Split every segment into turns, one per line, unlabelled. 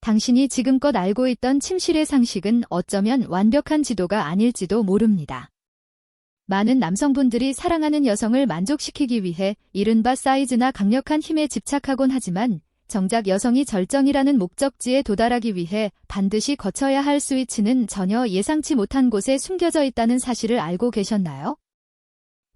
당신이 지금껏 알고 있던 침실의 상식은 어쩌면 완벽한 지도가 아닐지도 모릅니다. 많은 남성분들이 사랑하는 여성을 만족시키기 위해 이른바 사이즈나 강력한 힘에 집착하곤 하지만 정작 여성이 절정이라는 목적지에 도달하기 위해 반드시 거쳐야 할 스위치는 전혀 예상치 못한 곳에 숨겨져 있다는 사실을 알고 계셨나요?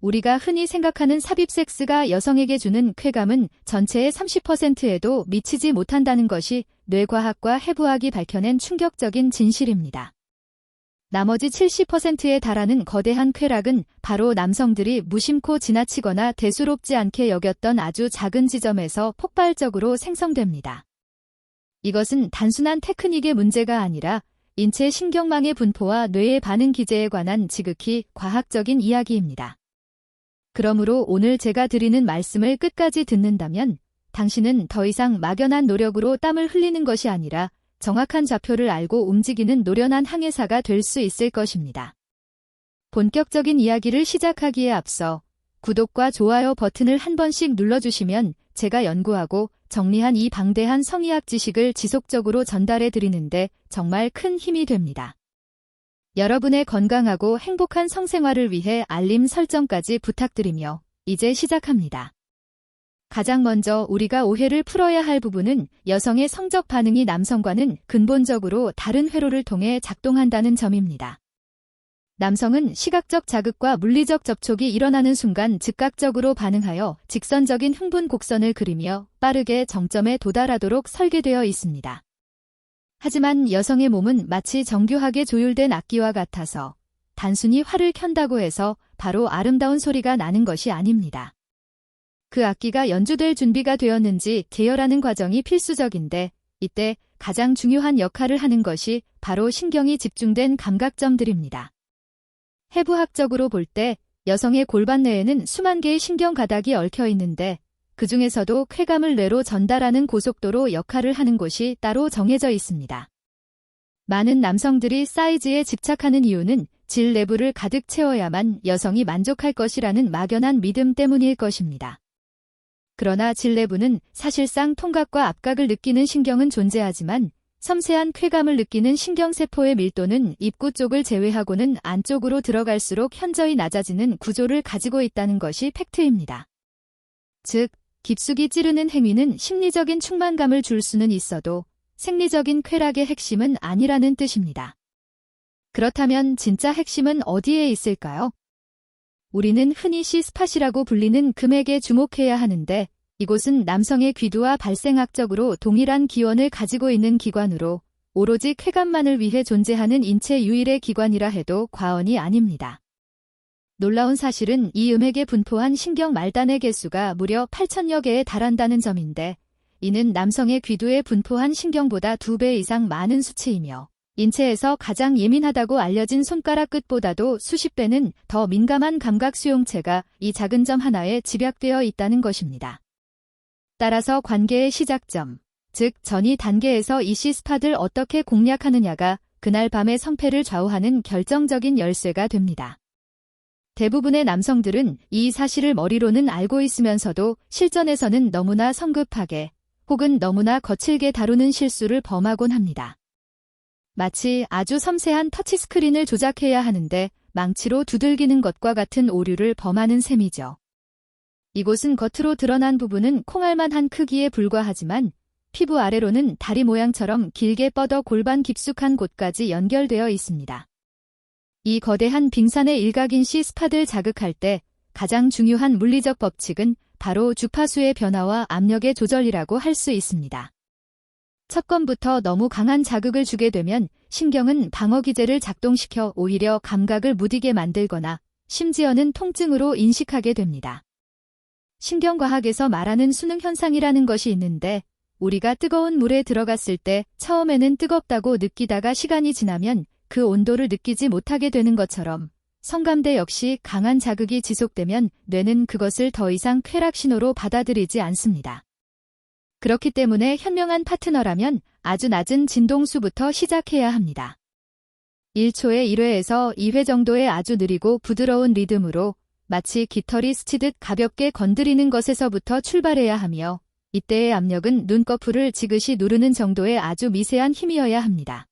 우리가 흔히 생각하는 삽입 섹스가 여성에게 주는 쾌감은 전체의 30%에도 미치지 못한다는 것이 뇌과학과 해부학이 밝혀낸 충격적인 진실입니다. 나머지 70%에 달하는 거대한 쾌락은 바로 남성들이 무심코 지나치거나 대수롭지 않게 여겼던 아주 작은 지점에서 폭발적으로 생성됩니다. 이것은 단순한 테크닉의 문제가 아니라 인체 신경망의 분포와 뇌의 반응 기제에 관한 지극히 과학적인 이야기입니다. 그러므로 오늘 제가 드리는 말씀을 끝까지 듣는다면 당신은 더 이상 막연한 노력으로 땀을 흘리는 것이 아니라 정확한 좌표를 알고 움직이는 노련한 항해사가 될 수 있을 것입니다. 본격적인 이야기를 시작하기에 앞서 구독과 좋아요 버튼을 한 번씩 눌러주시면 제가 연구하고 정리한 이 방대한 성의학 지식을 지속적으로 전달해 드리는데 정말 큰 힘이 됩니다. 여러분의 건강하고 행복한 성생활을 위해 알림 설정까지 부탁드리며 이제 시작합니다. 가장 먼저 우리가 오해를 풀어야 할 부분은 여성의 성적 반응이 남성과는 근본적으로 다른 회로를 통해 작동한다는 점입니다. 남성은 시각적 자극과 물리적 접촉이 일어나는 순간 즉각적으로 반응하여 직선적인 흥분 곡선을 그리며 빠르게 정점에 도달하도록 설계되어 있습니다. 하지만 여성의 몸은 마치 정교하게 조율된 악기와 같아서 단순히 활을 켠다고 해서 바로 아름다운 소리가 나는 것이 아닙니다. 그 악기가 연주될 준비가 되었는지 제어하는 과정이 필수적인데 이때 가장 중요한 역할을 하는 것이 바로 신경이 집중된 감각점들입니다. 해부학적으로 볼 때 여성의 골반 내에는 수만 개의 신경 가닥이 얽혀 있는데 그 중에서도 쾌감을 뇌로 전달하는 고속도로 역할을 하는 곳이 따로 정해져 있습니다. 많은 남성들이 사이즈에 집착하는 이유는 질 내부를 가득 채워야만 여성이 만족할 것이라는 막연한 믿음 때문일 것입니다. 그러나 질 내부는 사실상 통각과 압각을 느끼는 신경은 존재하지만 섬세한 쾌감을 느끼는 신경세포의 밀도는 입구 쪽을 제외하고는 안쪽으로 들어갈수록 현저히 낮아지는 구조를 가지고 있다는 것이 팩트입니다. 즉, 깊숙이 찌르는 행위는 심리적인 충만감을 줄 수는 있어도 생리적인 쾌락의 핵심은 아니라는 뜻입니다. 그렇다면 진짜 핵심은 어디에 있을까요? 우리는 흔히 C스팟이라고 불리는 금액에 주목해야 하는데 이곳은 남성의 귀두와 발생학적으로 동일한 기원을 가지고 있는 기관으로 오로지 쾌감만을 위해 존재하는 인체 유일의 기관이라 해도 과언이 아닙니다. 놀라운 사실은 이 음액에 분포한 신경 말단의 개수가 무려 8,000여 개에 달한다는 점인데 이는 남성의 귀두에 분포한 신경보다 2배 이상 많은 수치이며 인체에서 가장 예민하다고 알려진 손가락 끝보다도 수십 배는 더 민감한 감각 수용체가 이 작은 점 하나에 집약되어 있다는 것입니다. 따라서 관계의 시작점, 즉 전이 단계에서 이 C스팟을 어떻게 공략하느냐가 그날 밤의 성패를 좌우하는 결정적인 열쇠가 됩니다. 대부분의 남성들은 이 사실을 머리로는 알고 있으면서도 실전에서는 너무나 성급하게 혹은 너무나 거칠게 다루는 실수를 범하곤 합니다. 마치 아주 섬세한 터치스크린을 조작해야 하는데 망치로 두들기는 것과 같은 오류를 범하는 셈이죠. 이곳은 겉으로 드러난 부분은 콩알만한 크기에 불과하지만 피부 아래로는 다리 모양처럼 길게 뻗어 골반 깊숙한 곳까지 연결되어 있습니다. 이 거대한 빙산의 일각인 C스팟을 자극할 때 가장 중요한 물리적 법칙은 바로 주파수의 변화와 압력의 조절이라고 할 수 있습니다. 첫 건부터 너무 강한 자극을 주게 되면 신경은 방어기제를 작동시켜 오히려 감각을 무디게 만들거나 심지어는 통증으로 인식하게 됩니다. 신경과학에서 말하는 수능 현상이라는 것이 있는데 우리가 뜨거운 물에 들어갔을 때 처음에는 뜨겁다고 느끼다가 시간이 지나면 그 온도를 느끼지 못하게 되는 것처럼 성감대 역시 강한 자극이 지속되면 뇌는 그것을 더 이상 쾌락 신호로 받아들이지 않습니다. 그렇기 때문에 현명한 파트너라면 아주 낮은 진동수부터 시작해야 합니다. 1초에 1회에서 2회 정도의 아주 느리고 부드러운 리듬으로 마치 깃털이 스치듯 가볍게 건드리는 것에서부터 출발해야 하며 이때의 압력은 눈꺼풀을 지그시 누르는 정도의 아주 미세한 힘이어야 합니다.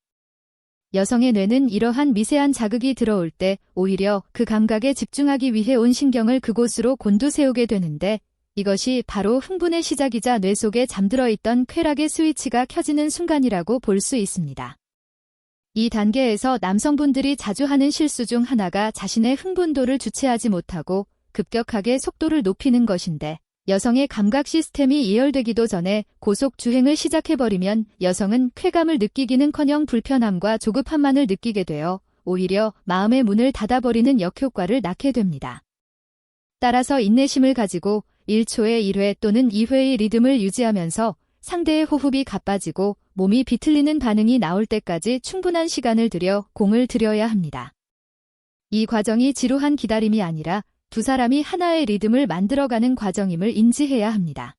여성의 뇌는 이러한 미세한 자극이 들어올 때 오히려 그 감각에 집중하기 위해 온 신경을 그곳으로 곤두세우게 되는데 이것이 바로 흥분의 시작이자 뇌 속에 잠들어 있던 쾌락의 스위치가 켜지는 순간이라고 볼 수 있습니다. 이 단계에서 남성분들이 자주 하는 실수 중 하나가 자신의 흥분도를 주체하지 못하고 급격하게 속도를 높이는 것인데 여성의 감각 시스템이 예열되기도 전에 고속 주행을 시작해버리면 여성은 쾌감을 느끼기는커녕 불편함과 조급함만을 느끼게 되어 오히려 마음의 문을 닫아버리는 역효과를 낳게 됩니다. 따라서 인내심을 가지고 1초에 1회 또는 2회의 리듬을 유지하면서 상대의 호흡이 가빠지고 몸이 비틀리는 반응이 나올 때까지 충분한 시간을 들여 공을 들여야 합니다. 이 과정이 지루한 기다림이 아니라 두 사람이 하나의 리듬을 만들어가는 과정임을 인지해야 합니다.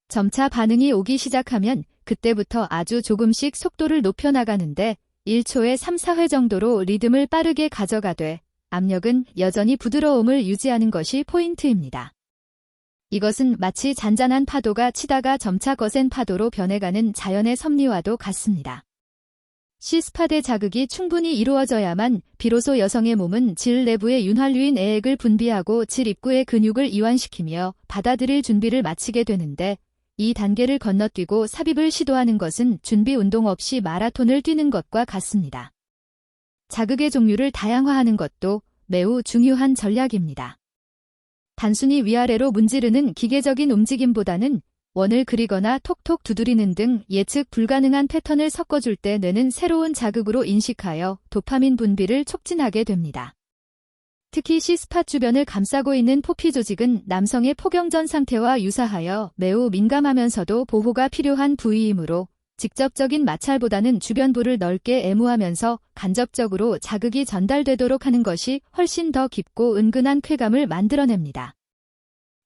점차 반응이 오기 시작하면 그때부터 아주 조금씩 속도를 높여나가는데 1초에 3, 4회 정도로 리듬을 빠르게 가져가되 압력은 여전히 부드러움을 유지하는 것이 포인트입니다. 이것은 마치 잔잔한 파도가 치다가 점차 거센 파도로 변해가는 자연의 섭리와도 같습니다. C스팟의 자극이 충분히 이루어져야만 비로소 여성의 몸은 질 내부의 윤활유인 에액을 분비하고 질 입구의 근육을 이완시키며 받아들일 준비를 마치게 되는데 이 단계를 건너뛰고 삽입을 시도하는 것은 준비 운동 없이 마라톤을 뛰는 것과 같습니다. 자극의 종류를 다양화하는 것도 매우 중요한 전략입니다. 단순히 위아래로 문지르는 기계적인 움직임보다는 원을 그리거나 톡톡 두드리는 등 예측 불가능한 패턴을 섞어줄 때 뇌는 새로운 자극으로 인식하여 도파민 분비를 촉진하게 됩니다. 특히 C스팟 주변을 감싸고 있는 포피 조직은 남성의 포경전 상태와 유사하여 매우 민감하면서도 보호가 필요한 부위이므로 직접적인 마찰보다는 주변부를 넓게 애무하면서 간접적으로 자극이 전달되도록 하는 것이 훨씬 더 깊고 은근한 쾌감을 만들어냅니다.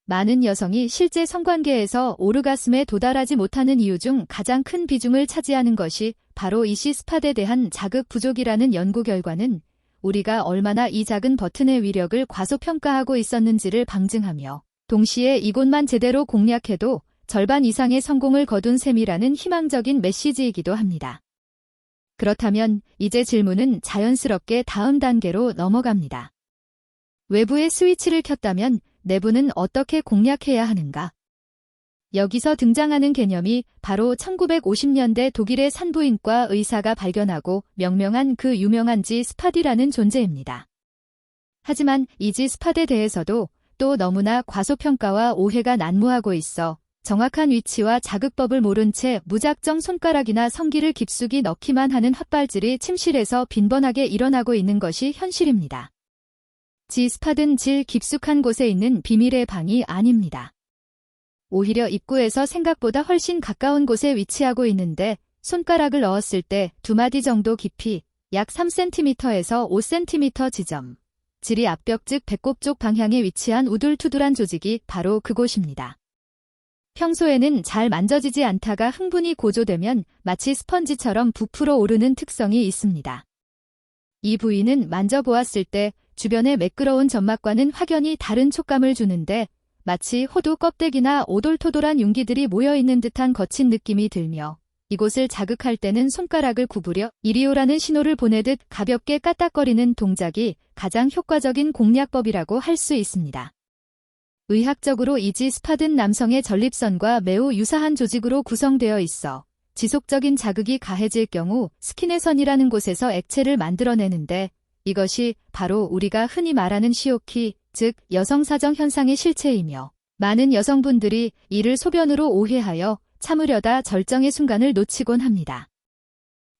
많은 여성이 실제 성관계에서 오르가슴에 도달하지 못하는 이유 중 가장 큰 비중을 차지하는 것이 바로 이 C스팟에 대한 자극 부족이라는 연구 결과는 우리가 얼마나 이 작은 버튼의 위력을 과소평가하고 있었는지를 방증하며 동시에 이곳만 제대로 공략해도 절반 이상의 성공을 거둔 셈이라는 희망적인 메시지이기도 합니다. 그렇다면 이제 질문은 자연스럽게 다음 단계로 넘어갑니다. 외부의 스위치를 켰다면 내부는 어떻게 공략해야 하는가? 여기서 등장하는 개념이 바로 1950년대 독일의 산부인과 의사가 발견하고 명명한 그 유명한 G스팟이라는 존재입니다. 하지만 이 G스팟에 대해서도 또 너무나 과소평가와 오해가 난무하고 있어 정확한 위치와 자극법을 모른 채 무작정 손가락이나 성기를 깊숙이 넣기만 하는 헛발질이 침실에서 빈번하게 일어나고 있는 것이 현실입니다. G스팟은 질 깊숙한 곳에 있는 비밀의 방이 아닙니다. 오히려 입구에서 생각보다 훨씬 가까운 곳에 위치하고 있는데 손가락을 넣었을 때 2마디 정도 깊이 약 3cm에서 5cm 지점, 질이 앞벽 즉 배꼽 쪽 방향에 위치한 우둘투둘한 조직이 바로 그곳입니다. 평소에는 잘 만져지지 않다가 흥분이 고조되면 마치 스펀지처럼 부풀어 오르는 특성이 있습니다. 이 부위는 만져보았을 때 주변의 매끄러운 점막과는 확연히 다른 촉감을 주는데 마치 호두 껍데기나 오돌토돌한 융기들이 모여있는 듯한 거친 느낌이 들며 이곳을 자극할 때는 손가락을 구부려 이리 오라는 신호를 보내듯 가볍게 까딱거리는 동작이 가장 효과적인 공략법이라고 할 수 있습니다. 의학적으로 이 G스팟은 남성의 전립선과 매우 유사한 조직으로 구성되어 있어 지속적인 자극이 가해질 경우 스킨의 선이라는 곳에서 액체를 만들어내는데 이것이 바로 우리가 흔히 말하는 시오키, 즉 여성사정 현상의 실체이며 많은 여성분들이 이를 소변으로 오해하여 참으려다 절정의 순간을 놓치곤 합니다.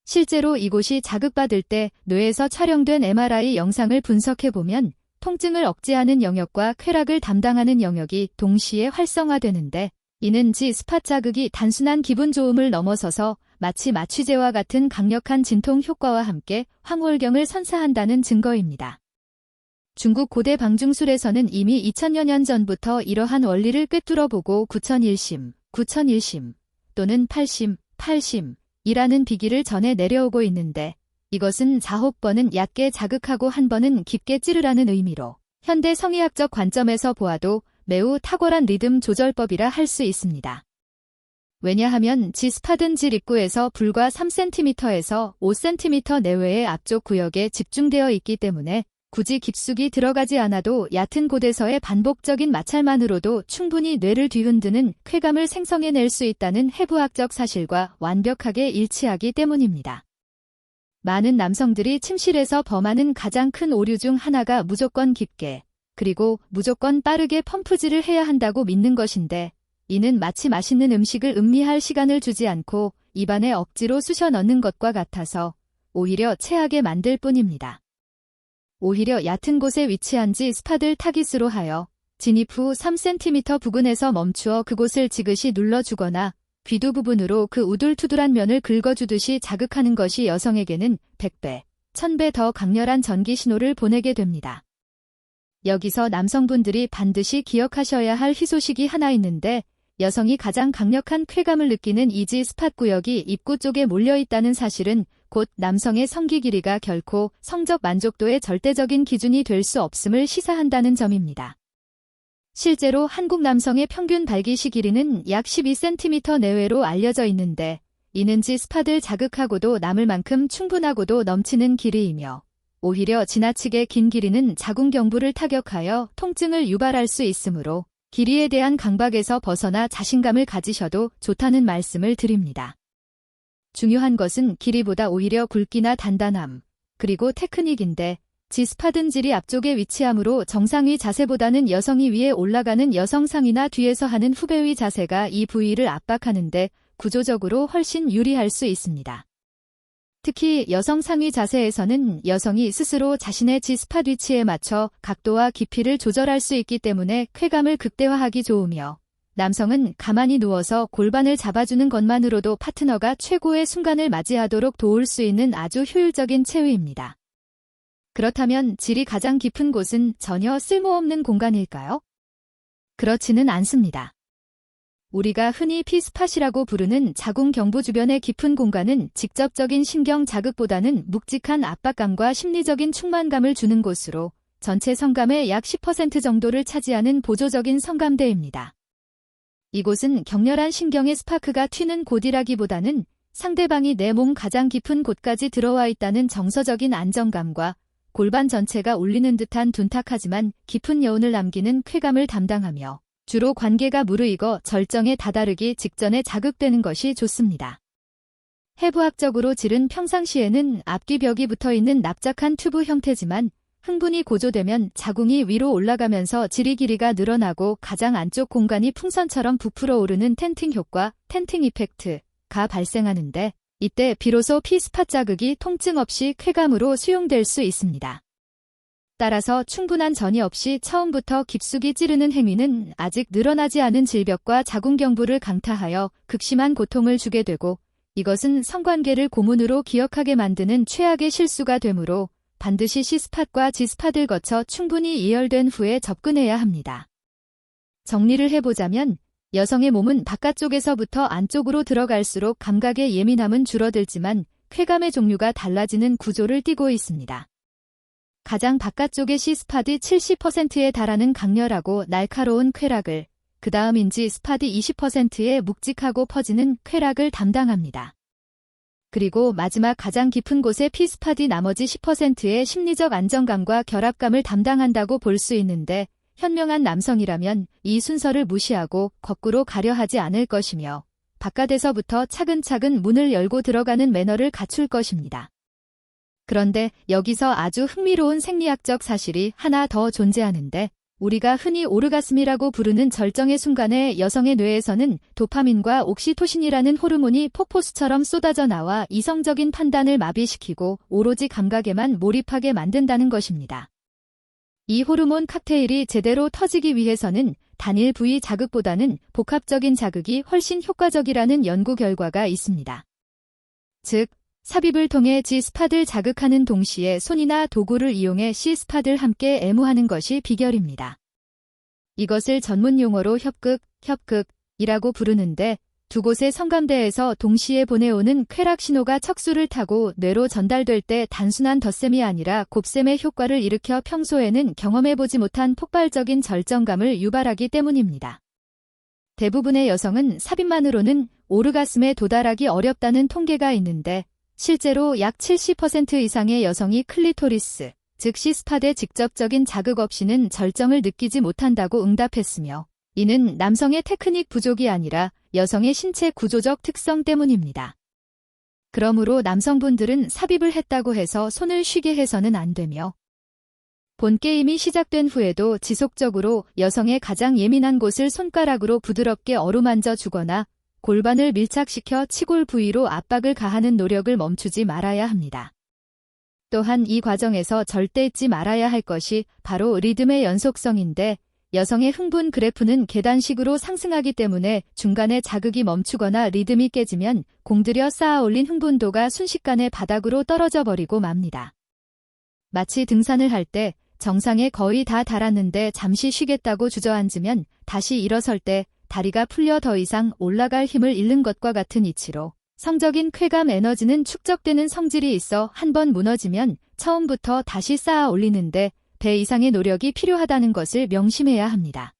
실제로 이곳이 자극받을 때 뇌에서 촬영된 MRI 영상을 분석해보면 통증을 억제하는 영역과 쾌락을 담당하는 영역이 동시에 활성화되는데 이는 G스팟 자극이 단순한 기분 좋음을 넘어서서 마치 마취제와 같은 강력한 진통 효과와 함께 황홀경을 선사한다는 증거입니다. 중국 고대 방중술에서는 이미 2000여 년 전부터 이러한 원리를 꿰뚫어보고 9001심, 9001심 또는 8심, 8심이라는 비기를 전해 내려오고 있는데 이것은 자혹번은 얕게 자극하고 한 번은 깊게 찌르라는 의미로 현대 성의학적 관점에서 보아도 매우 탁월한 리듬 조절법이라 할 수 있습니다. 왜냐하면 G스팟은 질 입구에서 불과 3cm에서 5cm 내외의 앞쪽 구역에 집중되어 있기 때문에 굳이 깊숙이 들어가지 않아도 얕은 곳에서의 반복적인 마찰만으로도 충분히 뇌를 뒤흔드는 쾌감을 생성해낼 수 있다는 해부학적 사실과 완벽하게 일치하기 때문입니다. 많은 남성들이 침실에서 범하는 가장 큰 오류 중 하나가 무조건 깊게, 그리고 무조건 빠르게 펌프질을 해야 한다고 믿는 것인데, 이는 마치 맛있는 음식을 음미할 시간을 주지 않고 입안에 억지로 쑤셔 넣는 것과 같아서 오히려 체하게 만들 뿐입니다. 오히려 얕은 곳에 위치한 G스팟을 타깃으로 하여 진입 후 3cm 부근에서 멈추어 그곳을 지그시 눌러주거나 귀두 부분으로 그 우둘투둘한 면을 긁어주듯이 자극하는 것이 여성에게는 100배, 1000배 더 강렬한 전기 신호를 보내게 됩니다. 여기서 남성분들이 반드시 기억하셔야 할 희소식이 하나 있는데, 여성이 가장 강력한 쾌감을 느끼는 이 G스팟 구역이 입구 쪽에 몰려있다는 사실은 곧 남성의 성기 길이가 결코 성적 만족도의 절대적인 기준이 될 수 없음을 시사한다는 점입니다. 실제로 한국 남성의 평균 발기시 길이는 약 12cm 내외로 알려져 있는데, 이는 G스팟을 자극하고도 남을 만큼 충분하고도 넘치는 길이이며, 오히려 지나치게 긴 길이는 자궁경부를 타격하여 통증을 유발할 수 있으므로 길이에 대한 강박에서 벗어나 자신감을 가지셔도 좋다는 말씀을 드립니다. 중요한 것은 길이보다 오히려 굵기나 단단함, 그리고 테크닉인데, G스팟은 질이 앞쪽에 위치하므로 정상위 자세보다는 여성이 위에 올라가는 여성 상위나 뒤에서 하는 후배위 자세가 이 부위를 압박하는데 구조적으로 훨씬 유리할 수 있습니다. 특히 여성 상위 자세에서는 여성이 스스로 자신의 G스팟 위치에 맞춰 각도와 깊이를 조절할 수 있기 때문에 쾌감을 극대화하기 좋으며, 남성은 가만히 누워서 골반을 잡아주는 것만으로도 파트너가 최고의 순간을 맞이하도록 도울 수 있는 아주 효율적인 체위입니다. 그렇다면 질이 가장 깊은 곳은 전혀 쓸모없는 공간일까요? 그렇지는 않습니다. 우리가 흔히 P스팟이라고 부르는 자궁경부 주변의 깊은 공간은 직접적인 신경 자극보다는 묵직한 압박감과 심리적인 충만감을 주는 곳으로 전체 성감의 약 10% 정도를 차지하는 보조적인 성감대입니다. 이곳은 격렬한 신경의 스파크가 튀는 곳이라기보다는 상대방이 내 몸 가장 깊은 곳까지 들어와 있다는 정서적인 안정감과 골반 전체가 울리는 듯한 둔탁하지만 깊은 여운을 남기는 쾌감을 담당하며, 주로 관계가 무르익어 절정에 다다르기 직전에 자극되는 것이 좋습니다. 해부학적으로 질은 평상시에는 앞뒤 벽이 붙어있는 납작한 튜브 형태지만, 흥분이 고조되면 자궁이 위로 올라가면서 질의 길이가 늘어나고 가장 안쪽 공간이 풍선처럼 부풀어 오르는 텐팅 효과, 텐팅 이펙트가 발생하는데, 이때 비로소 P스팟 자극이 통증 없이 쾌감으로 수용될 수 있습니다. 따라서 충분한 전이 없이 처음부터 깊숙이 찌르는 행위는 아직 늘어나지 않은 질벽과 자궁경부를 강타하여 극심한 고통을 주게 되고, 이것은 성관계를 고문으로 기억하게 만드는 최악의 실수가 되므로 반드시 C스팟과 G스팟을 거쳐 충분히 예열된 후에 접근해야 합니다. 정리를 해보자면, 여성의 몸은 바깥쪽에서부터 안쪽으로 들어갈수록 감각의 예민함은 줄어들지만 쾌감의 종류가 달라지는 구조를 띠고 있습니다. 가장 바깥쪽의 C스팟이 70%에 달하는 강렬하고 날카로운 쾌락을, 그 다음인 G스팟이 20%의 묵직하고 퍼지는 쾌락을 담당합니다. 그리고 마지막 가장 깊은 곳의 P스팟이 나머지 10%의 심리적 안정감과 결합감을 담당한다고 볼 수 있는데, 현명한 남성이라면 이 순서를 무시하고 거꾸로 가려 하지 않을 것이며, 바깥에서부터 차근차근 문을 열고 들어가는 매너를 갖출 것입니다. 그런데 여기서 아주 흥미로운 생리학적 사실이 하나 더 존재하는데, 우리가 흔히 오르가슴이라고 부르는 절정의 순간에 여성의 뇌에서는 도파민과 옥시토신이라는 호르몬이 폭포수처럼 쏟아져 나와 이성적인 판단을 마비시키고 오로지 감각에만 몰입하게 만든다는 것입니다. 이 호르몬 칵테일이 제대로 터지기 위해서는 단일 부위 자극보다는 복합적인 자극이 훨씬 효과적이라는 연구 결과가 있습니다. 즉, 삽입을 통해 G스팟을 자극하는 동시에 손이나 도구를 이용해 C스팟을 함께 애무하는 것이 비결입니다. 이것을 전문 용어로 협극이라고 부르는데, 두 곳의 성감대에서 동시에 보내오는 쾌락 신호가 척수를 타고 뇌로 전달될 때 단순한 덧셈이 아니라 곱셈의 효과를 일으켜 평소에는 경험해보지 못한 폭발적인 절정감을 유발하기 때문입니다. 대부분의 여성은 삽입만으로는 오르가슴에 도달하기 어렵다는 통계가 있는데 실제로 약 70% 이상의 여성이 클리토리스, 즉 시스팟의 직접적인 자극 없이는 절정을 느끼지 못한다고 응답했으며 이는 남성의 테크닉 부족이 아니라 여성의 신체 구조적 특성 때문입니다. 그러므로 남성분들은 삽입을 했다고 해서 손을 쉬게 해서는 안 되며 본 게임이 시작된 후에도 지속적으로 여성의 가장 예민한 곳을 손가락으로 부드럽게 어루만져 주거나 골반을 밀착시켜 치골 부위로 압박을 가하는 노력을 멈추지 말아야 합니다. 또한 이 과정에서 절대 잊지 말아야 할 것이 바로 리듬의 연속성인데 여성의 흥분 그래프는 계단식으로 상승하기 때문에 중간에 자극이 멈추거나 리듬이 깨지면 공들여 쌓아 올린 흥분도가 순식간에 바닥으로 떨어져 버리고 맙니다. 마치 등산을 할 때 정상에 거의 다 달았는데 잠시 쉬겠다고 주저앉으면 다시 일어설 때 다리가 풀려 더 이상 올라갈 힘을 잃는 것과 같은 이치로 성적인 쾌감 에너지는 축적되는 성질이 있어 한번 무너지면 처음부터 다시 쌓아 올리는데 배 이상의 노력이 필요하다는 것을 명심해야 합니다.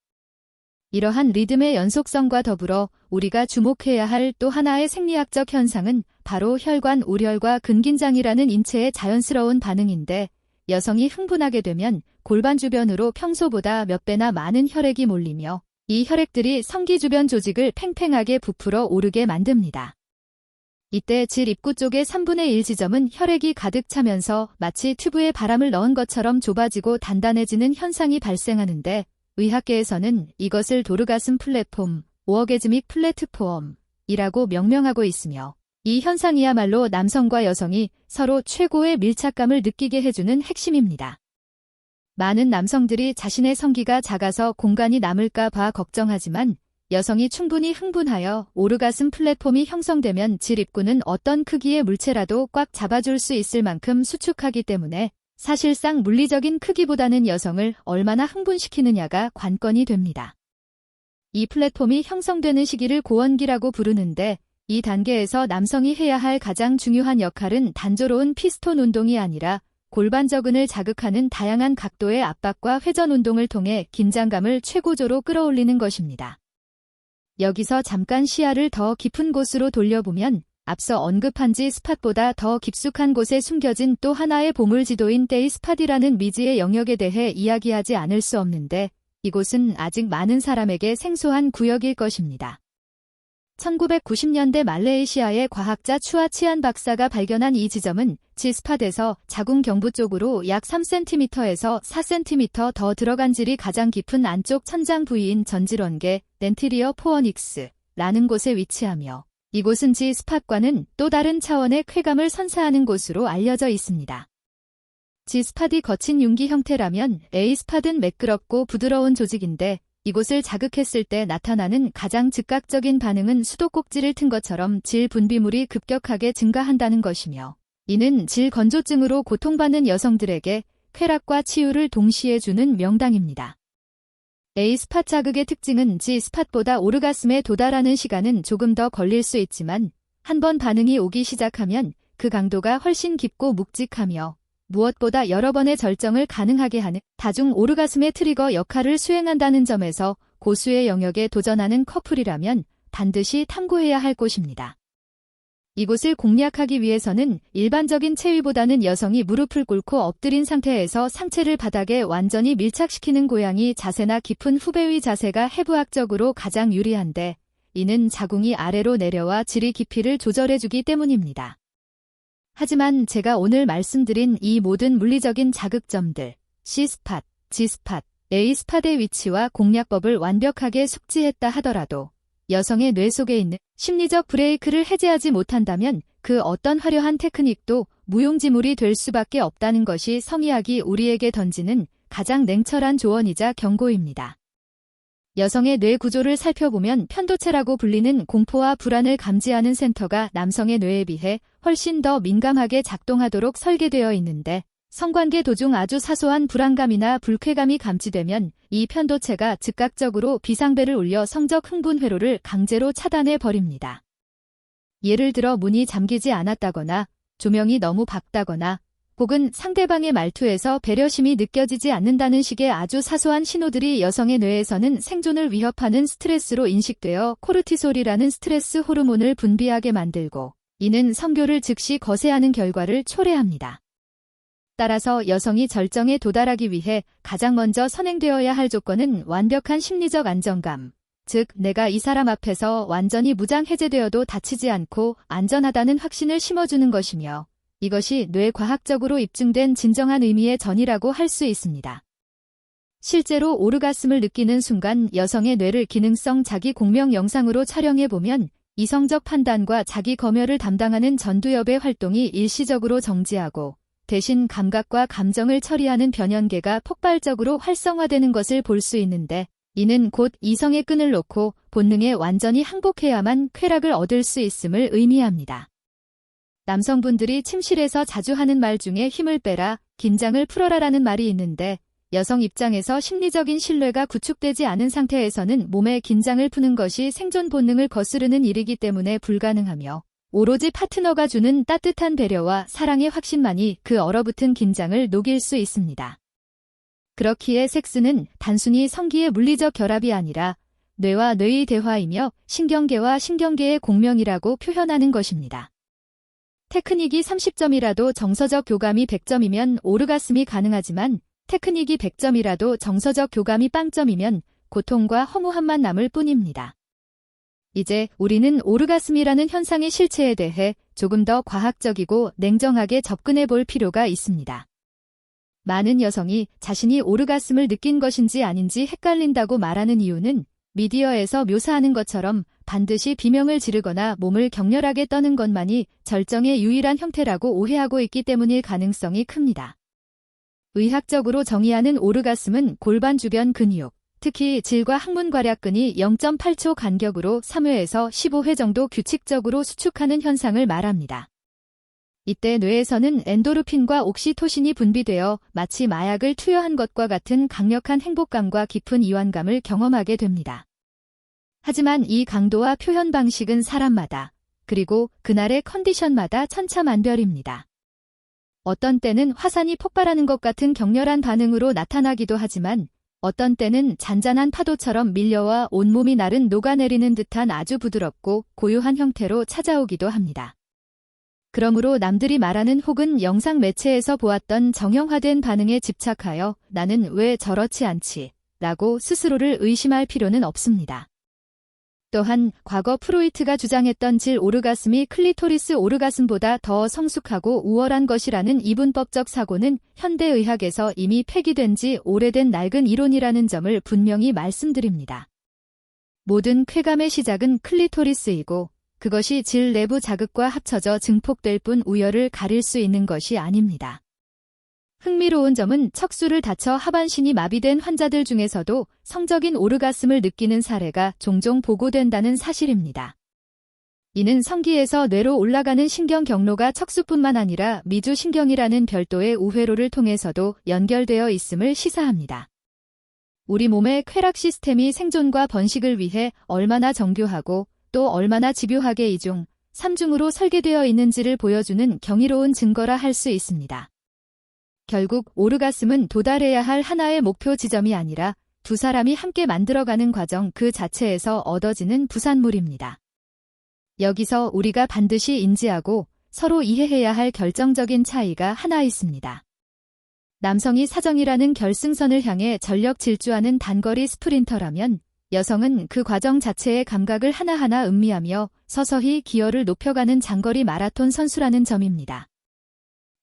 이러한 리듬의 연속성과 더불어 우리가 주목해야 할 또 하나의 생리학적 현상은 바로 혈관 우렬과 근긴장이라는 인체의 자연스러운 반응인데 여성이 흥분하게 되면 골반 주변으로 평소보다 몇 배나 많은 혈액이 몰리며 이 혈액들이 성기 주변 조직을 팽팽하게 부풀어 오르게 만듭니다. 이때 질 입구 쪽의 3분의 1 지점은 혈액이 가득 차면서 마치 튜브에 바람을 넣은 것처럼 좁아지고 단단해지는 현상이 발생하는데 의학계에서는 이것을 도르가슴 플랫폼, 오어게즈믹 플랫폼이라고 명명하고 있으며 이 현상이야말로 남성과 여성이 서로 최고의 밀착감을 느끼게 해주는 핵심입니다. 많은 남성들이 자신의 성기가 작아서 공간이 남을까 봐 걱정하지만 여성이 충분히 흥분하여 오르가슴 플랫폼이 형성되면 질 입구는 어떤 크기의 물체라도 꽉 잡아줄 수 있을 만큼 수축하기 때문에 사실상 물리적인 크기보다는 여성을 얼마나 흥분시키느냐가 관건이 됩니다. 이 플랫폼이 형성되는 시기를 고원기라고 부르는데 이 단계에서 남성이 해야 할 가장 중요한 역할은 단조로운 피스톤 운동이 아니라 골반저근을 자극하는 다양한 각도의 압박과 회전 운동을 통해 긴장감을 최고조로 끌어올리는 것입니다. 여기서 잠깐 시야를 더 깊은 곳으로 돌려보면 앞서 언급한 지 스팟보다 더 깊숙한 곳에 숨겨진 또 하나의 보물지도인 데이 스팟이라는 미지의 영역에 대해 이야기하지 않을 수 없는데 이곳은 아직 많은 사람에게 생소한 구역일 것입니다. 1990년대 말레이시아의 과학자 추아 치안 박사가 발견한 이 지점은 지스팟에서 자궁 경부 쪽으로 약 3cm에서 4cm 더 들어간 질이 가장 깊은 안쪽 천장 부위인 전질원계 렌티리어 포어닉스라는 곳에 위치하며 이곳은 지스팟과는 또 다른 차원의 쾌감을 선사하는 곳으로 알려져 있습니다. 지스팟이 거친 융기 형태라면 A스팟은 매끄럽고 부드러운 조직인데 이곳을 자극했을 때 나타나는 가장 즉각적인 반응은 수도꼭지를 튼 것처럼 질 분비물이 급격하게 증가한다는 것이며 이는 질 건조증으로 고통받는 여성들에게 쾌락과 치유를 동시에 주는 명당입니다. A스팟 자극의 특징은 G스팟보다 오르가슴에 도달하는 시간은 조금 더 걸릴 수 있지만 한번 반응이 오기 시작하면 그 강도가 훨씬 깊고 묵직하며 무엇보다 여러 번의 절정을 가능하게 하는 다중 오르가슴의 트리거 역할을 수행한다는 점에서 고수의 영역에 도전하는 커플이라면 반드시 탐구해야 할 곳입니다. 이곳을 공략하기 위해서는 일반적인 체위보다는 여성이 무릎을 꿇고 엎드린 상태에서 상체를 바닥에 완전히 밀착시키는 고양이 자세나 깊은 후배위 자세가 해부학적으로 가장 유리한데 이는 자궁이 아래로 내려와 질의 깊이를 조절해주기 때문입니다. 하지만 제가 오늘 말씀드린 이 모든 물리적인 자극점들, C스팟, G스팟, A스팟의 위치와 공략법을 완벽하게 숙지했다 하더라도 여성의 뇌 속에 있는 심리적 브레이크를 해제하지 못한다면 그 어떤 화려한 테크닉도 무용지물이 될 수밖에 없다는 것이 성의학이 우리에게 던지는 가장 냉철한 조언이자 경고입니다. 여성의 뇌 구조를 살펴보면 편도체라고 불리는 공포와 불안을 감지하는 센터가 남성의 뇌에 비해 훨씬 더 민감하게 작동하도록 설계되어 있는데 성관계 도중 아주 사소한 불안감이나 불쾌감이 감지되면 이 편도체가 즉각적으로 비상벨을 울려 성적 흥분 회로를 강제로 차단해 버립니다. 예를 들어 문이 잠기지 않았다거나 조명이 너무 밝다거나 혹은 상대방의 말투에서 배려심이 느껴지지 않는다는 식의 아주 사소한 신호들이 여성의 뇌에서는 생존을 위협하는 스트레스로 인식되어 코르티솔이라는 스트레스 호르몬을 분비하게 만들고, 이는 성교를 즉시 거세하는 결과를 초래합니다. 따라서 여성이 절정에 도달하기 위해 가장 먼저 선행되어야 할 조건은 완벽한 심리적 안정감, 즉 내가 이 사람 앞에서 완전히 무장해제되어도 다치지 않고 안전하다는 확신을 심어주는 것이며, 이것이 뇌과학적으로 입증된 진정한 의미의 전이라고 할 수 있습니다. 실제로 오르가슴을 느끼는 순간 여성의 뇌를 기능성 자기 공명 영상으로 촬영해보면 이성적 판단과 자기 검열을 담당하는 전두엽의 활동이 일시적으로 정지하고 대신 감각과 감정을 처리하는 변연계가 폭발적으로 활성화되는 것을 볼 수 있는데, 이는 곧 이성의 끈을 놓고 본능에 완전히 항복해야만 쾌락을 얻을 수 있음을 의미합니다. 남성분들이 침실에서 자주 하는 말 중에 힘을 빼라, 긴장을 풀어라라는 말이 있는데, 여성 입장에서 심리적인 신뢰가 구축되지 않은 상태에서는 몸의 긴장을 푸는 것이 생존 본능을 거스르는 일이기 때문에 불가능하며, 오로지 파트너가 주는 따뜻한 배려와 사랑의 확신만이 그 얼어붙은 긴장을 녹일 수 있습니다. 그렇기에 섹스는 단순히 성기의 물리적 결합이 아니라 뇌와 뇌의 대화이며 신경계와 신경계의 공명이라고 표현하는 것입니다. 테크닉이 30점이라도 정서적 교감이 100점이면 오르가슴이 가능하지만, 테크닉이 100점이라도 정서적 교감이 0점이면 고통과 허무함만 남을 뿐입니다. 이제 우리는 오르가슴이라는 현상의 실체에 대해 조금 더 과학적이고 냉정하게 접근해 볼 필요가 있습니다. 많은 여성이 자신이 오르가슴을 느낀 것인지 아닌지 헷갈린다고 말하는 이유는 미디어에서 묘사하는 것처럼 반드시 비명을 지르거나 몸을 격렬하게 떠는 것만이 절정의 유일한 형태라고 오해하고 있기 때문일 가능성이 큽니다. 의학적으로 정의하는 오르가슴은 골반 주변 근육, 특히 질과 항문괄약근이 0.8초 간격으로 3회에서 15회 정도 규칙적으로 수축하는 현상을 말합니다. 이때 뇌에서는 엔도르핀과 옥시토신이 분비되어 마치 마약을 투여한 것과 같은 강력한 행복감과 깊은 이완감을 경험하게 됩니다. 하지만 이 강도와 표현 방식은 사람마다, 그리고 그날의 컨디션마다 천차만별입니다. 어떤 때는 화산이 폭발하는 것 같은 격렬한 반응으로 나타나기도 하지만, 어떤 때는 잔잔한 파도처럼 밀려와 온몸이 날은 녹아내리는 듯한 아주 부드럽고 고요한 형태로 찾아오기도 합니다. 그러므로 남들이 말하는 혹은 영상 매체에서 보았던 정형화된 반응에 집착하여 나는 왜 저렇지 않지? 라고 스스로를 의심할 필요는 없습니다. 또한 과거 프로이트가 주장했던 질 오르가슴이 클리토리스 오르가슴보다 더 성숙하고 우월한 것이라는 이분법적 사고는 현대의학에서 이미 폐기된 지 오래된 낡은 이론이라는 점을 분명히 말씀드립니다. 모든 쾌감의 시작은 클리토리스이고 그것이 질 내부 자극과 합쳐져 증폭될 뿐 우열을 가릴 수 있는 것이 아닙니다. 흥미로운 점은 척수를 다쳐 하반신이 마비된 환자들 중에서도 성적인 오르가슴을 느끼는 사례가 종종 보고된다는 사실입니다. 이는 성기에서 뇌로 올라가는 신경 경로가 척수뿐만 아니라 미주신경이라는 별도의 우회로를 통해서도 연결되어 있음을 시사합니다. 우리 몸의 쾌락 시스템이 생존과 번식을 위해 얼마나 정교하고 또 얼마나 집요하게 이중, 삼중으로 설계되어 있는지를 보여주는 경이로운 증거라 할 수 있습니다. 결국 오르가슴은 도달해야 할 하나의 목표 지점이 아니라 두 사람이 함께 만들어가는 과정 그 자체에서 얻어지는 부산물입니다. 여기서 우리가 반드시 인지하고 서로 이해해야 할 결정적인 차이가 하나 있습니다. 남성이 사정이라는 결승선을 향해 전력 질주하는 단거리 스프린터라면 여성은 그 과정 자체의 감각을 하나하나 음미하며 서서히 기어를 높여가는 장거리 마라톤 선수라는 점입니다.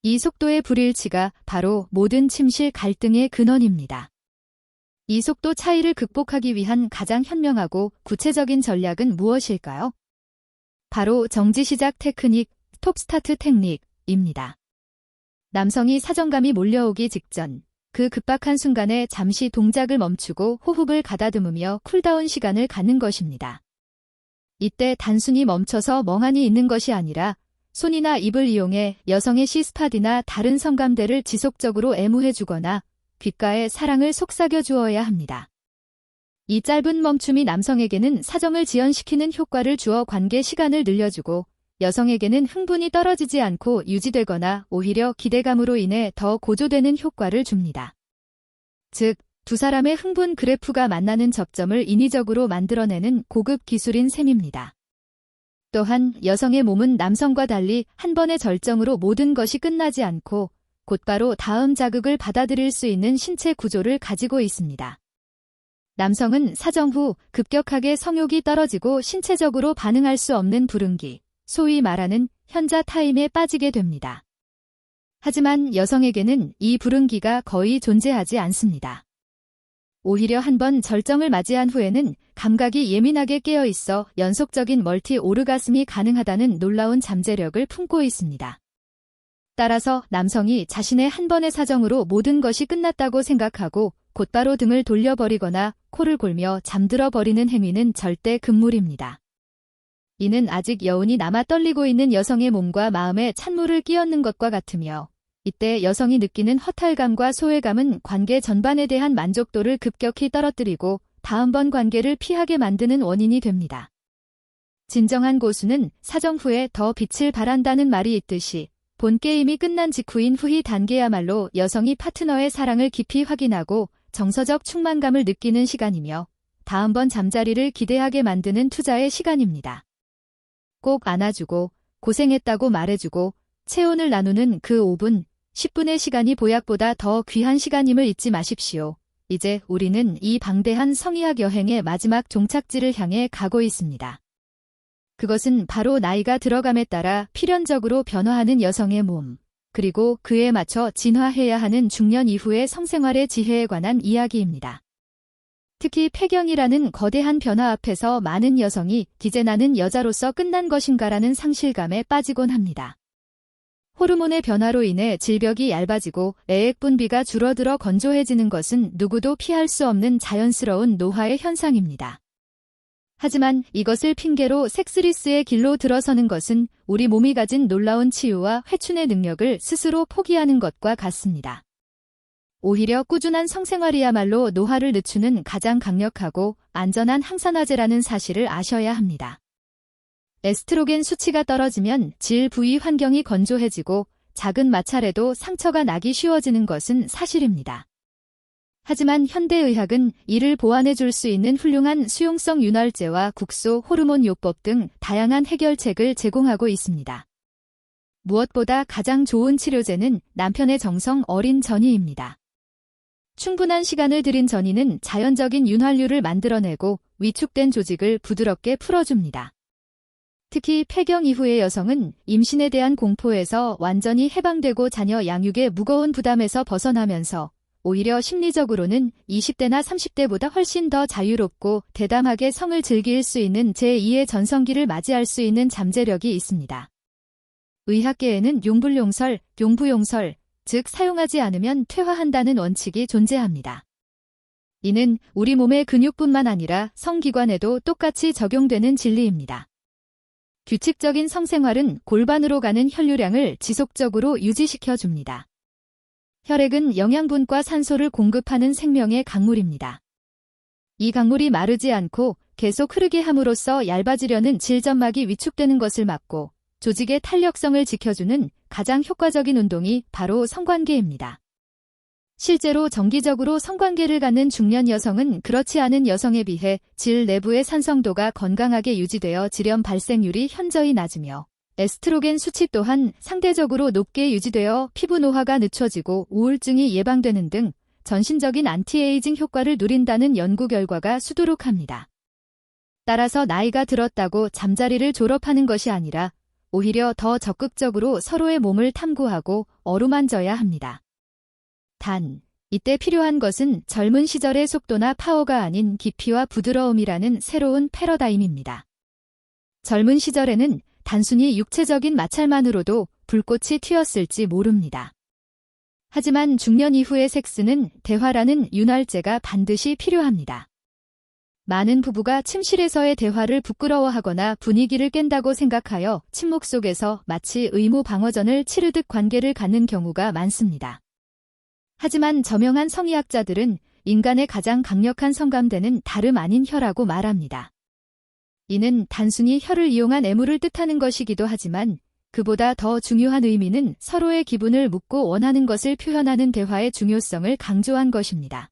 이 속도의 불일치가 바로 모든 침실 갈등의 근원입니다. 이 속도 차이를 극복하기 위한 가장 현명하고 구체적인 전략은 무엇일까요? 바로 정지 시작 테크닉, 스톱 스타트 테크닉입니다. 남성이 사정감이 몰려오기 직전, 그 급박한 순간에 잠시 동작을 멈추고 호흡을 가다듬으며 쿨다운 시간을 갖는 것입니다. 이때 단순히 멈춰서 멍하니 있는 것이 아니라 손이나 입을 이용해 여성의 시스팟이나 다른 성감대를 지속적으로 애무해주거나 귓가에 사랑을 속삭여 주어야 합니다. 이 짧은 멈춤이 남성에게는 사정을 지연시키는 효과를 주어 관계 시간을 늘려주고 여성에게는 흥분이 떨어지지 않고 유지되거나 오히려 기대감으로 인해 더 고조되는 효과를 줍니다. 즉, 두 사람의 흥분 그래프가 만나는 접점을 인위적으로 만들어내는 고급 기술인 셈입니다. 또한 여성의 몸은 남성과 달리 한 번의 절정으로 모든 것이 끝나지 않고 곧바로 다음 자극을 받아들일 수 있는 신체 구조를 가지고 있습니다. 남성은 사정 후 급격하게 성욕이 떨어지고 신체적으로 반응할 수 없는 불응기, 소위 말하는 현자 타임에 빠지게 됩니다. 하지만 여성에게는 이 불응기가 거의 존재하지 않습니다. 오히려 한 번 절정을 맞이한 후에는 감각이 예민하게 깨어 있어 연속적인 멀티 오르가슴이 가능하다는 놀라운 잠재력을 품고 있습니다. 따라서 남성이 자신의 한 번의 사정으로 모든 것이 끝났다고 생각하고 곧바로 등을 돌려버리거나 코를 골며 잠들어 버리는 행위는 절대 금물입니다. 이는 아직 여운이 남아 떨리고 있는 여성의 몸과 마음에 찬물을 끼얹는 것과 같으며 이때 여성이 느끼는 허탈감과 소외감은 관계 전반에 대한 만족도를 급격히 떨어뜨리고 다음번 관계를 피하게 만드는 원인이 됩니다. 진정한 고수는 사정 후에 더 빛을 발한다는 말이 있듯이 본 게임이 끝난 직후인 후이 단계야말로 여성이 파트너의 사랑을 깊이 확인하고 정서적 충만감을 느끼는 시간이며 다음번 잠자리를 기대하게 만드는 투자의 시간입니다. 꼭 안아주고 고생했다고 말해주고 체온을 나누는 그 5분, 10분의 시간이 보약보다 더 귀한 시간임을 잊지 마십시오. 이제 우리는 이 방대한 성의학 여행의 마지막 종착지를 향해 가고 있습니다. 그것은 바로 나이가 들어감에 따라 필연적으로 변화하는 여성의 몸, 그리고 그에 맞춰 진화해야 하는 중년 이후의 성생활의 지혜에 관한 이야기입니다. 특히 폐경이라는 거대한 변화 앞에서 많은 여성이 이제 나는 여자로서 끝난 것인가라는 상실감에 빠지곤 합니다. 호르몬의 변화로 인해 질벽이 얇아지고 애액 분비가 줄어들어 건조해지는 것은 누구도 피할 수 없는 자연스러운 노화의 현상입니다. 하지만 이것을 핑계로 섹스리스의 길로 들어서는 것은 우리 몸이 가진 놀라운 치유와 회춘의 능력을 스스로 포기하는 것과 같습니다. 오히려 꾸준한 성생활이야말로 노화를 늦추는 가장 강력하고 안전한 항산화제라는 사실을 아셔야 합니다. 에스트로겐 수치가 떨어지면 질 부위 환경이 건조해지고 작은 마찰에도 상처가 나기 쉬워지는 것은 사실입니다. 하지만 현대의학은 이를 보완해 줄 수 있는 훌륭한 수용성 윤활제와 국소 호르몬 요법 등 다양한 해결책을 제공하고 있습니다. 무엇보다 가장 좋은 치료제는 남편의 정성 어린 전이입니다. 충분한 시간을 들인 전이는 자연적인 윤활유를 만들어내고 위축된 조직을 부드럽게 풀어줍니다. 특히 폐경 이후의 여성은 임신에 대한 공포에서 완전히 해방되고 자녀 양육의 무거운 부담에서 벗어나면서 오히려 심리적으로는 20대나 30대보다 훨씬 더 자유롭고 대담하게 성을 즐길 수 있는 제2의 전성기를 맞이할 수 있는 잠재력이 있습니다. 의학계에는 용불용설, 용부용설, 즉 사용하지 않으면 퇴화한다는 원칙이 존재합니다. 이는 우리 몸의 근육뿐만 아니라 성기관에도 똑같이 적용되는 진리입니다. 규칙적인 성생활은 골반으로 가는 혈류량을 지속적으로 유지시켜줍니다. 혈액은 영양분과 산소를 공급하는 생명의 강물입니다. 이 강물이 마르지 않고 계속 흐르게 함으로써 얇아지려는 질점막이 위축되는 것을 막고 조직의 탄력성을 지켜주는 가장 효과적인 운동이 바로 성관계입니다. 실제로 정기적으로 성관계를 갖는 중년 여성은 그렇지 않은 여성에 비해 질 내부의 산성도가 건강하게 유지되어 질염 발생률이 현저히 낮으며 에스트로겐 수치 또한 상대적으로 높게 유지되어 피부 노화가 늦춰지고 우울증이 예방되는 등 전신적인 안티에이징 효과를 누린다는 연구 결과가 수두룩합니다. 따라서 나이가 들었다고 잠자리를 졸업하는 것이 아니라 오히려 더 적극적으로 서로의 몸을 탐구하고 어루만져야 합니다. 단, 이때 필요한 것은 젊은 시절의 속도나 파워가 아닌 깊이와 부드러움이라는 새로운 패러다임입니다. 젊은 시절에는 단순히 육체적인 마찰만으로도 불꽃이 튀었을지 모릅니다. 하지만 중년 이후의 섹스는 대화라는 윤활제가 반드시 필요합니다. 많은 부부가 침실에서의 대화를 부끄러워하거나 분위기를 깬다고 생각하여 침묵 속에서 마치 의무 방어전을 치르듯 관계를 갖는 경우가 많습니다. 하지만 저명한 성의학자들은 인간의 가장 강력한 성감대는 다름 아닌 혀라고 말합니다. 이는 단순히 혀를 이용한 애무를 뜻하는 것이기도 하지만 그보다 더 중요한 의미는 서로의 기분을 묻고 원하는 것을 표현하는 대화의 중요성을 강조한 것입니다.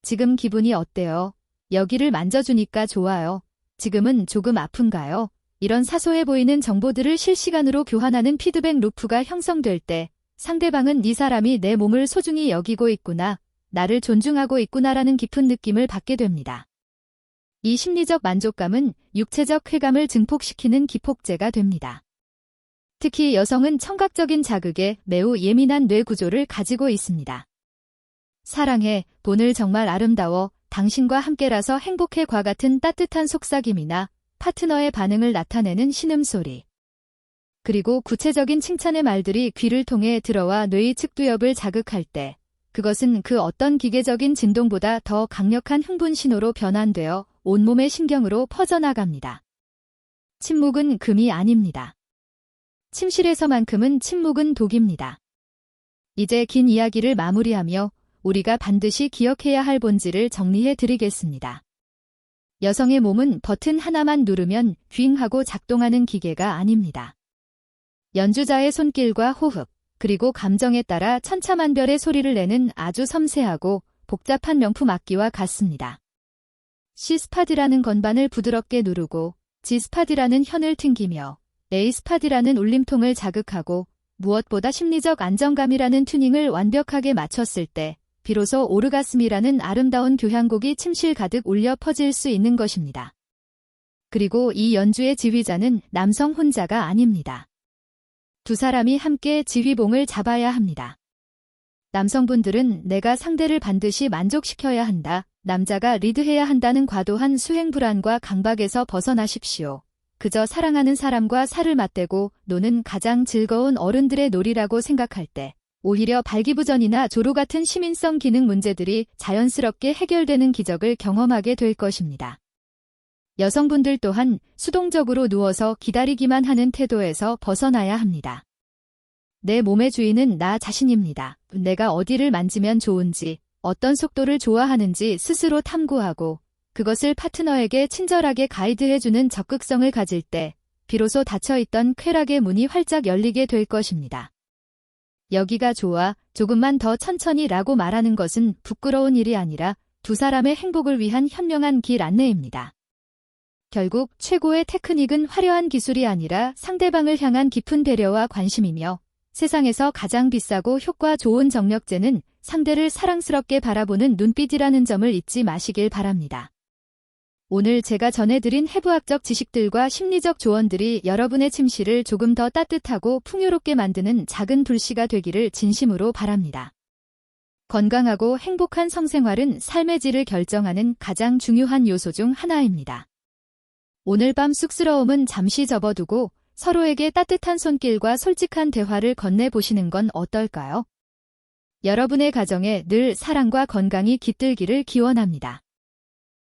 지금 기분이 어때요? 여기를 만져주니까 좋아요. 지금은 조금 아픈가요? 이런 사소해 보이는 정보들을 실시간으로 교환하는 피드백 루프가 형성될 때 상대방은 이 사람이 내 몸을 소중히 여기고 있구나, 나를 존중하고 있구나라는 깊은 느낌을 받게 됩니다. 이 심리적 만족감은 육체적 쾌감을 증폭시키는 기폭제가 됩니다. 특히 여성은 청각적인 자극에 매우 예민한 뇌 구조를 가지고 있습니다. 사랑해, 오늘 정말 아름다워, 당신과 함께라서 행복해과 같은 따뜻한 속삭임이나 파트너의 반응을 나타내는 신음소리. 그리고 구체적인 칭찬의 말들이 귀를 통해 들어와 뇌의 측두엽을 자극할 때 그것은 그 어떤 기계적인 진동보다 더 강력한 흥분 신호로 변환되어 온몸의 신경으로 퍼져나갑니다. 침묵은 금이 아닙니다. 침실에서만큼은 침묵은 독입니다. 이제 긴 이야기를 마무리하며 우리가 반드시 기억해야 할 본질을 정리해 드리겠습니다. 여성의 몸은 버튼 하나만 누르면 윙하고 작동하는 기계가 아닙니다. 연주자의 손길과 호흡, 그리고 감정에 따라 천차만별의 소리를 내는 아주 섬세하고 복잡한 명품 악기와 같습니다. C스팟이라는 건반을 부드럽게 누르고 G스팟이라는 현을 튕기며 A스팟이라는 울림통을 자극하고 무엇보다 심리적 안정감이라는 튜닝을 완벽하게 맞췄을 때 비로소 오르가슴이라는 아름다운 교향곡이 침실 가득 울려 퍼질 수 있는 것입니다. 그리고 이 연주의 지휘자는 남성 혼자가 아닙니다. 두 사람이 함께 지휘봉을 잡아야 합니다. 남성분들은 내가 상대를 반드시 만족시켜야 한다, 남자가 리드해야 한다는 과도한 수행 불안과 강박에서 벗어나십시오. 그저 사랑하는 사람과 살을 맞대고 노는 가장 즐거운 어른들의 놀이라고 생각할 때 오히려 발기부전이나 조루 같은 시민성 기능 문제들이 자연스럽게 해결되는 기적을 경험하게 될 것입니다. 여성분들 또한 수동적으로 누워서 기다리기만 하는 태도에서 벗어나야 합니다. 내 몸의 주인은 나 자신입니다. 내가 어디를 만지면 좋은지, 어떤 속도를 좋아하는지 스스로 탐구하고 그것을 파트너에게 친절하게 가이드해주는 적극성을 가질 때 비로소 닫혀있던 쾌락의 문이 활짝 열리게 될 것입니다. 여기가 좋아, 조금만 더 천천히 라고 말하는 것은 부끄러운 일이 아니라 두 사람의 행복을 위한 현명한 길 안내입니다. 결국 최고의 테크닉은 화려한 기술이 아니라 상대방을 향한 깊은 배려와 관심이며 세상에서 가장 비싸고 효과 좋은 정력제는 상대를 사랑스럽게 바라보는 눈빛이라는 점을 잊지 마시길 바랍니다. 오늘 제가 전해드린 해부학적 지식들과 심리적 조언들이 여러분의 침실을 조금 더 따뜻하고 풍요롭게 만드는 작은 불씨가 되기를 진심으로 바랍니다. 건강하고 행복한 성생활은 삶의 질을 결정하는 가장 중요한 요소 중 하나입니다. 오늘 밤 쑥스러움은 잠시 접어두고 서로에게 따뜻한 손길과 솔직한 대화를 건네보시는 건 어떨까요? 여러분의 가정에 늘 사랑과 건강이 깃들기를 기원합니다.